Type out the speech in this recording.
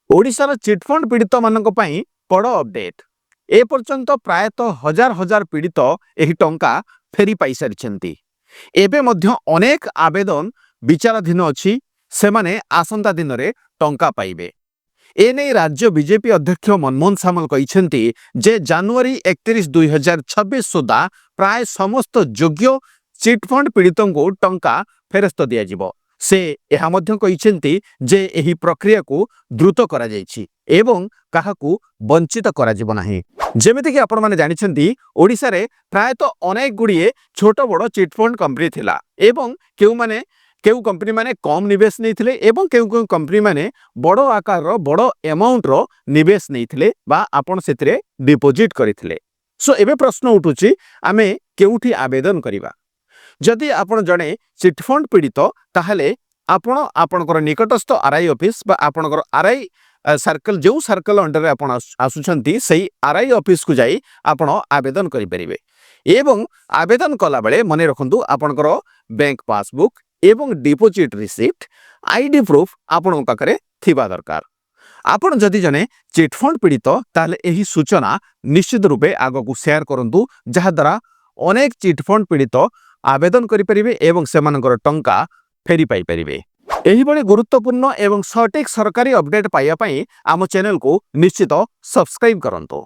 ओडिशार चिटफंड पीड़ित मानक पई बड़ अपडेट ए पर्यंत प्रायतः हजार हजार पीड़ित एही टंका फेरी पाई सारिछंती। एबे मध्य अनेक आवेदन विचाराधीन अछि, सेमाने आसंता दिन रे टंका पाइबे। एने राज्य बीजेपी अध्यक्ष मनमोहन सामल कहिसेंती जे जनवरी 31 2026 सुधा प्राय समस्त योग्य चिटफंड पीड़ितों को टंका फेरस्त दिया जिवो। से एहा मध्य कहिसेंती जे एही प्रक्रिया को द्रुत करा जायछि एवं काहाकू वंचित करा जिवो नाही। जेमिति कि आपण माने जानिछंती ओडिसा रे प्रायतः अनेक गुड़िए छोट बड़ चिटफंड कंपनी थिला एवं केउ कंपनी माने कम निवेश नहीं एवं केउ कंपनी माने बड़ आकार रो बड़ अमाउंट रो निवेश नहीं बा आपण सेतिरे डिपोजिट करिथिले। सो एबे प्रश्न उठुची आमे केउठी आवेदन करिबा। जदि आपण जणे चिटफंड पीड़ित ताहले आपण आपणकर निकटस्थ आरआई ऑफिस बा आपणकर आरआई सर्कल जो सर्कल अंडर रे आपण आसुछंती सही आरआई ऑफिस को जाई आपण आवेदन करि परिबे। एवं आवेदन कला बेले मने रखंतु आपणकर बैंक पासबुक एवं डिपोजिट रिसिप्ट आईडी प्रूफ आपण पाखरे थिबा दरकार। आपण जदि जने चिटफंड पीड़ित ताहले एही सूचना निश्चित रूपे आगो को शेयर करंतु, जहा द्वारा अनेक चिटफंड पीड़ित आवेदन करि परिबे एवं सेमानकर टंका फेरी पाई परिबे। एही बळे गुरुत्वपूर्ण एवं सटीक सरकारी अपडेट पाइया पई आम चैनल को निश्चित सब्सक्राइब करंतु।